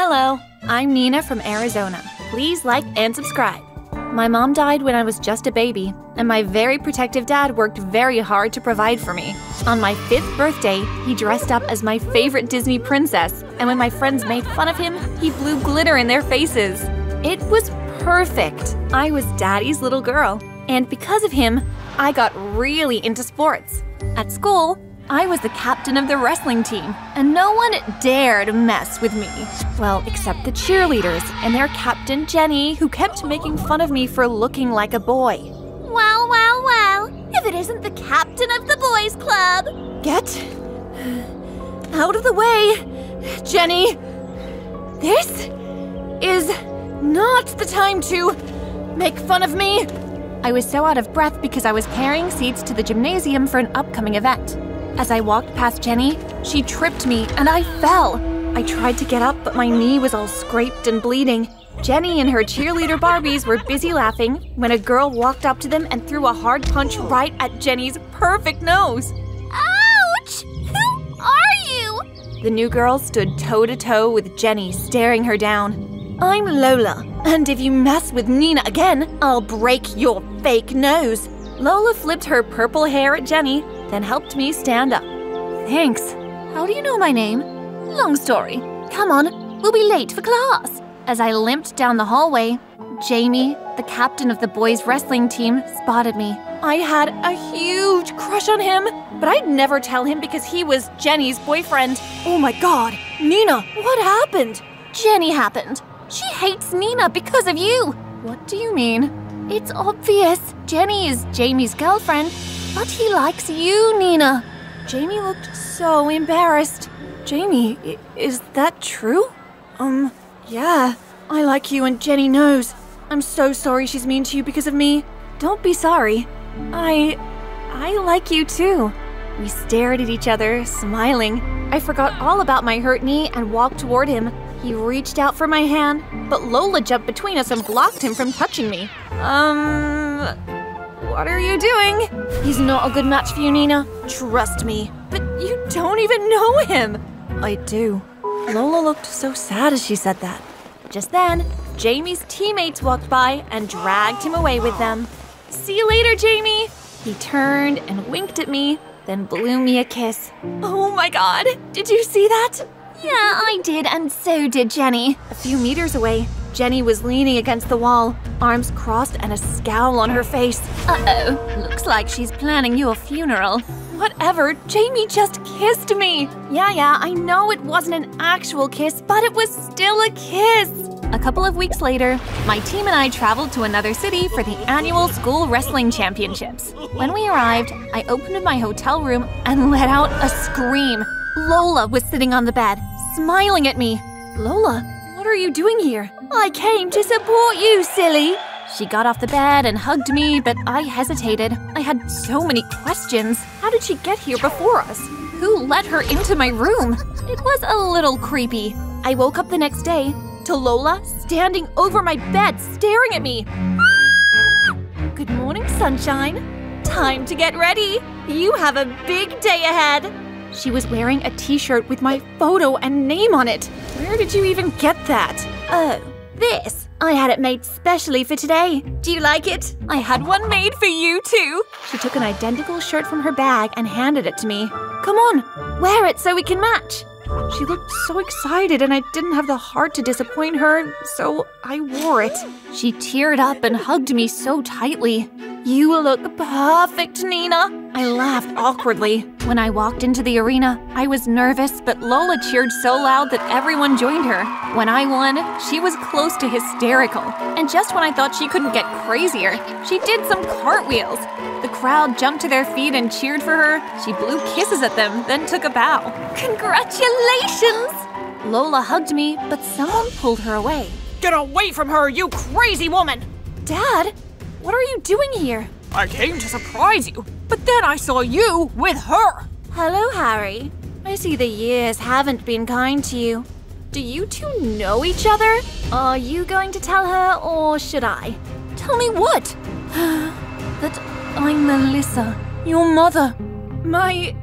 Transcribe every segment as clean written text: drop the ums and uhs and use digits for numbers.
Hello, I'm Nina from Arizona. Please like and subscribe. My mom died when I was just a baby, and my very protective dad worked very hard to provide for me. On my 5th birthday, he dressed up as my favorite Disney princess, and when my friends made fun of him, he blew glitter in their faces. It was perfect. I was Daddy's little girl, and because of him, I got really into sports. At school, I was the captain of the wrestling team, and no one dared mess with me. Well, except the cheerleaders and their captain, Jenny, who kept making fun of me for looking like a boy. Well, well, well, if it isn't the captain of the boys' club. Get out of the way, Jenny. This is not the time to make fun of me. I was so out of breath because I was carrying seats to the gymnasium for an upcoming event. As I walked past Jenny, she tripped me and I fell. I tried to get up, but my knee was all scraped and bleeding. Jenny and her cheerleader Barbies were busy laughing when a girl walked up to them and threw a hard punch right at Jenny's perfect nose. Ouch! Who are you? The new girl stood toe-to-toe with Jenny, staring her down. I'm Lola, and if you mess with Nina again, I'll break your fake nose. Lola flipped her purple hair at Jenny, then helped me stand up. Thanks. How do you know my name? Long story. Come on, we'll be late for class. As I limped down the hallway, Jamie, the captain of the boys' wrestling team, spotted me. I had a huge crush on him, but I'd never tell him because he was Jenny's boyfriend. Oh my God, Nina, what happened? Jenny happened. She hates Nina because of you. What do you mean? It's obvious. Jenny is Jamie's girlfriend, but he likes you, Nina. Jamie looked so embarrassed. Jamie, is that true? Yeah. I like you and Jenny knows. I'm so sorry she's mean to you because of me. Don't be sorry. I like you too. We stared at each other, smiling. I forgot all about my hurt knee and walked toward him. He reached out for my hand, but Lola jumped between us and blocked him from touching me. What are you doing? He's not a good match for you, Nina. Trust me. But you don't even know him. I do. Lola looked so sad as she said that. Just then, Jamie's teammates walked by and dragged him away with them. See you later, Jamie. He turned and winked at me, then blew me a kiss. Oh my God, did you see that? Yeah, I did, and so did Jenny. A few meters away, Jenny was leaning against the wall, arms crossed and a scowl on her face. Uh-oh, looks like she's planning your funeral. Whatever, Jamie just kissed me. Yeah, I know it wasn't an actual kiss, but it was still a kiss. A couple of weeks later, my team and I traveled to another city for the annual school wrestling championships. When we arrived, I opened my hotel room and let out a scream. Lola was sitting on the bed, smiling at me. Lola, what are you doing here? I came to support you, silly. She got off the bed and hugged me, but I hesitated. I had so many questions. How did she get here before us? Who let her into my room? It was a little creepy. I woke up the next day to Lola standing over my bed, staring at me. Good morning, sunshine. Time to get ready. You have a big day ahead. She was wearing a t-shirt with my photo and name on it. Where did you even get that? Oh, this. I had it made specially for today. Do you like it? I had one made for you, too. She took an identical shirt from her bag and handed it to me. Come on, wear it so we can match. She looked so excited and I didn't have the heart to disappoint her, so I wore it. She teared up and hugged me so tightly. You look perfect, Nina. I laughed awkwardly. When I walked into the arena, I was nervous, but Lola cheered so loud that everyone joined her. When I won, she was close to hysterical. And just when I thought she couldn't get crazier, she did some cartwheels. The crowd jumped to their feet and cheered for her. She blew kisses at them, then took a bow. Congratulations! Lola hugged me, but someone pulled her away. Get away from her, you crazy woman! Dad, what are you doing here? I came to surprise you, but then I saw you with her! Hello, Harry. I see the years haven't been kind to you. Do you two know each other? Are you going to tell her, or should I? Tell me what? That I'm Melissa, your mother. My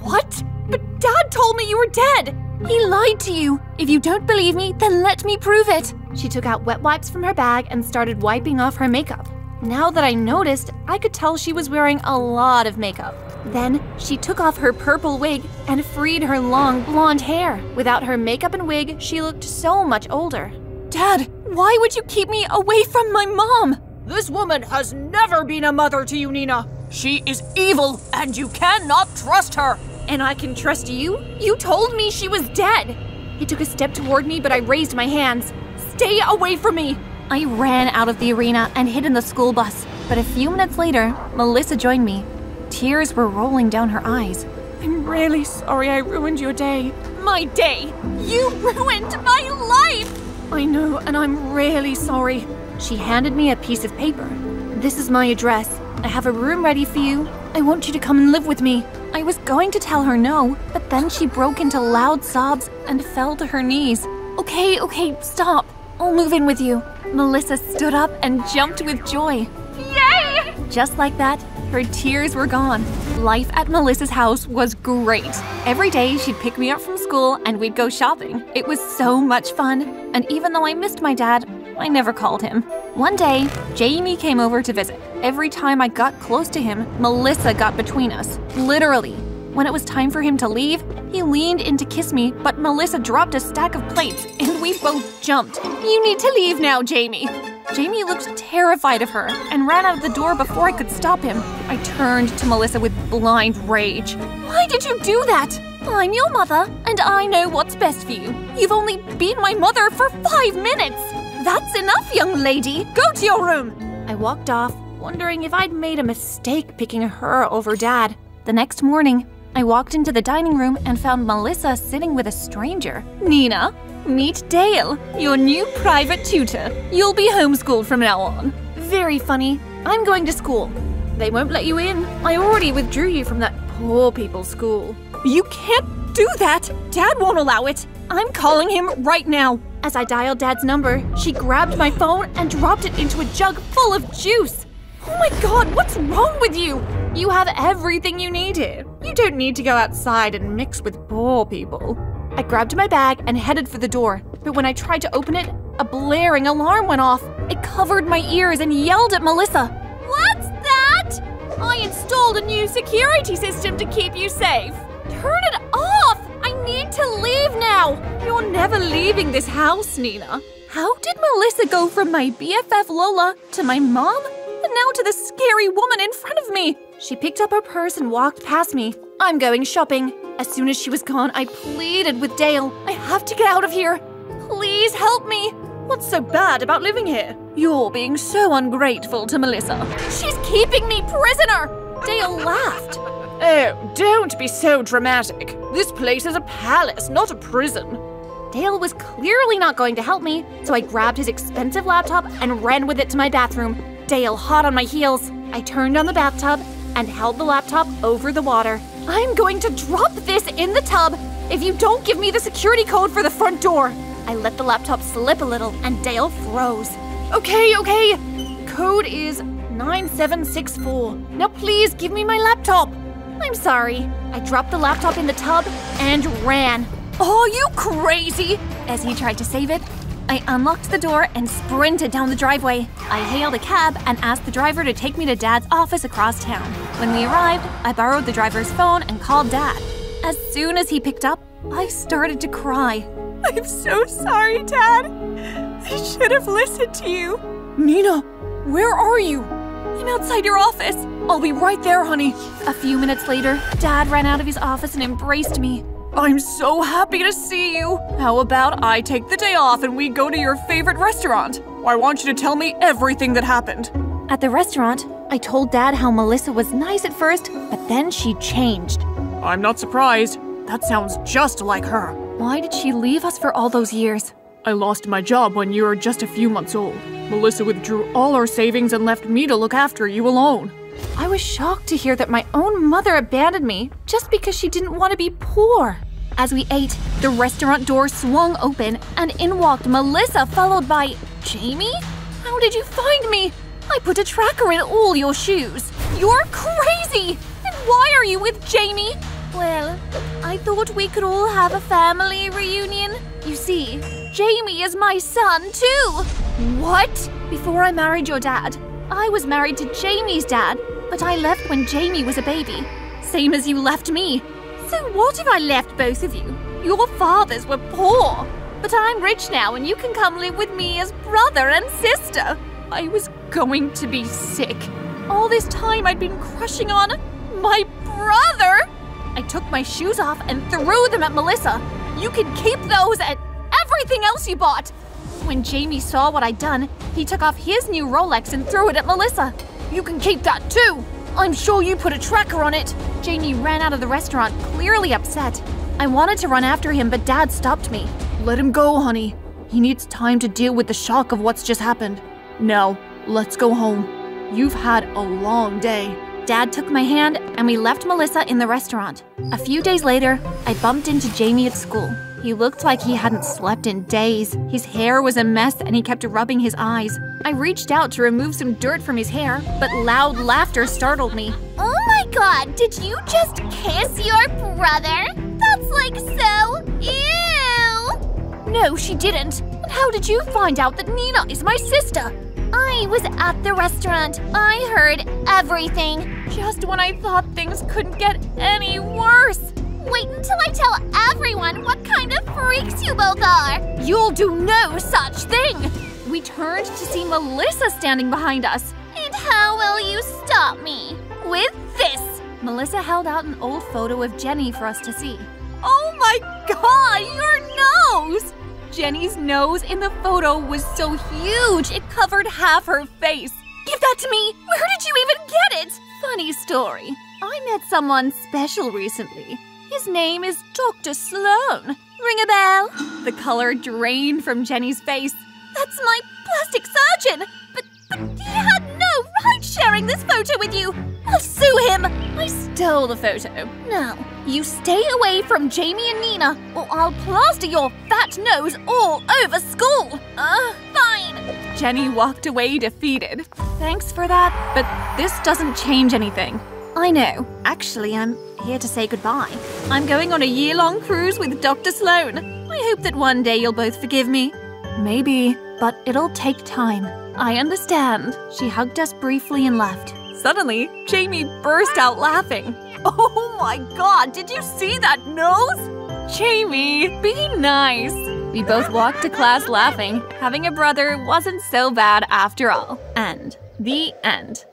what? But Dad told me you were dead. He lied to you. If you don't believe me, then let me prove it. She took out wet wipes from her bag and started wiping off her makeup. Now that I noticed, I could tell she was wearing a lot of makeup. Then she took off her purple wig and freed her long blonde hair. Without her makeup and wig, she looked so much older. Dad, why would you keep me away from my mom? This woman has never been a mother to you, Nina. She is evil, and you cannot trust her. And I can trust you? You told me she was dead. He took a step toward me, but I raised my hands. Stay away from me! I ran out of the arena and hid in the school bus. But a few minutes later, Melissa joined me. Tears were rolling down her eyes. I'm really sorry I ruined your day. My day? You ruined my life! I know, and I'm really sorry. She handed me a piece of paper. This is my address. I have a room ready for you. I want you to come and live with me. I was going to tell her no, but then she broke into loud sobs and fell to her knees. Okay, stop. I'll move in with you. Melissa stood up and jumped with joy. Yay! Just like that, her tears were gone. Life at Melissa's house was great. Every day she'd pick me up from school and we'd go shopping. It was so much fun. And even though I missed my dad, I never called him. One day, Jamie came over to visit. Every time I got close to him, Melissa got between us. Literally. When it was time for him to leave, he leaned in to kiss me, but Melissa dropped a stack of plates and we both jumped. You need to leave now, Jamie. Jamie looked terrified of her and ran out of the door before I could stop him. I turned to Melissa with blind rage. Why did you do that? I'm your mother, and I know what's best for you. You've only been my mother for 5 minutes. That's enough, young lady. Go to your room. I walked off, wondering if I'd made a mistake picking her over Dad. The next morning, I walked into the dining room and found Melissa sitting with a stranger. Nina, meet Dale, your new private tutor. You'll be homeschooled from now on. Very funny. I'm going to school. They won't let you in. I already withdrew you from that poor people's school. You can't do that. Dad won't allow it. I'm calling him right now. As I dialed Dad's number, she grabbed my phone and dropped it into a jug full of juice. Oh my God, what's wrong with you? You have everything you need here. You don't need to go outside and mix with poor people. I grabbed my bag and headed for the door, but when I tried to open it, a blaring alarm went off. It covered my ears and yelled at Melissa. What's that? I installed a new security system to keep you safe. Turn it off! I need to leave now! You're never leaving this house, Nina. How did Melissa go from my BFF Lola to my mom? And now to the scary woman in front of me. She picked up her purse and walked past me. I'm going shopping. As soon as she was gone, I pleaded with Dale. I have to get out of here. Please help me. What's so bad about living here? You're being so ungrateful to Melissa. She's keeping me prisoner. Dale laughed. Oh, don't be so dramatic. This place is a palace, not a prison. Dale was clearly not going to help me, so I grabbed his expensive laptop and ran with it to my bathroom. Dale hot on my heels. I turned on the bathtub and held the laptop over the water. I'm going to drop this in the tub if you don't give me the security code for the front door. I let the laptop slip a little and Dale froze. Okay. Code is 9764. Now please give me my laptop. I'm sorry. I dropped the laptop in the tub and ran. Oh, you crazy! As he tried to save it, I unlocked the door and sprinted down the driveway. I hailed a cab and asked the driver to take me to Dad's office across town. When we arrived, I borrowed the driver's phone and called Dad. As soon as he picked up, I started to cry. I'm so sorry, Dad. I should have listened to you. Nina, where are you? I'm outside your office. I'll be right there, honey. A few minutes later, Dad ran out of his office and embraced me. I'm so happy to see you. How about I take the day off and we go to your favorite restaurant? I want you to tell me everything that happened. At the restaurant, I told Dad how Melissa was nice at first, but then she changed. I'm not surprised. That sounds just like her. Why did she leave us for all those years? I lost my job when you were just a few months old. Melissa withdrew all our savings and left me to look after you alone. I was shocked to hear that my own mother abandoned me just because she didn't want to be poor. As we ate, the restaurant door swung open and in walked Melissa, followed by Jamie? How did you find me? I put a tracker in all your shoes. You're crazy! And why are you with Jamie? Well, I thought we could all have a family reunion. You see, Jamie is my son too. What? Before I married your dad, I was married to Jamie's dad, but I left when Jamie was a baby. Same as you left me. So what if I left both of you? Your fathers were poor, but I'm rich now and you can come live with me as brother and sister. I was going to be sick. All this time I'd been crushing on my brother. I took my shoes off and threw them at Melissa. You can keep those and everything else you bought. When Jamie saw what I'd done, he took off his new Rolex and threw it at Melissa. You can keep that too. I'm sure you put a tracker on it. Jamie ran out of the restaurant, clearly upset. I wanted to run after him, but Dad stopped me. Let him go, honey. He needs time to deal with the shock of what's just happened. Now, let's go home. You've had a long day. Dad took my hand and we left Melissa in the restaurant. A few days later, I bumped into Jamie at school. He looked like he hadn't slept in days. His hair was a mess and he kept rubbing his eyes. I reached out to remove some dirt from his hair, but loud laughter startled me. Oh my god, did you just kiss your brother? That's like so ew! No, she didn't. But how did you find out that Nina is my sister? I was at the restaurant. I heard everything. Just when I thought things couldn't get any worse. Wait until I tell everyone what kind of freaks you both are. You'll do no such thing. We turned to see Melissa standing behind us. And how will you stop me? With this. Melissa held out an old photo of Jenny for us to see. Oh my god, your nose! Jenny's nose in the photo was so huge it covered half her face. Give that to me! Where did you even get it? Funny story. I met someone special recently. His name is Dr. Sloan. Ring a bell? The color drained from Jenny's face. That's my plastic surgeon! But he had no right sharing this photo with you! I'll sue him! I stole the photo. Now, you stay away from Jamie and Nina, or I'll plaster your fat nose all over school! Fine! Jenny walked away defeated. Thanks for that, but this doesn't change anything. I know. Actually, I'm here to say goodbye. I'm going on a year-long cruise with Dr. Sloan. I hope that one day you'll both forgive me. Maybe, but it'll take time. I understand. She hugged us briefly and left. Suddenly, Jamie burst out laughing. Oh my god, did you see that nose? Jamie, be nice. We both walked to class laughing. Having a brother wasn't so bad after all. And the end.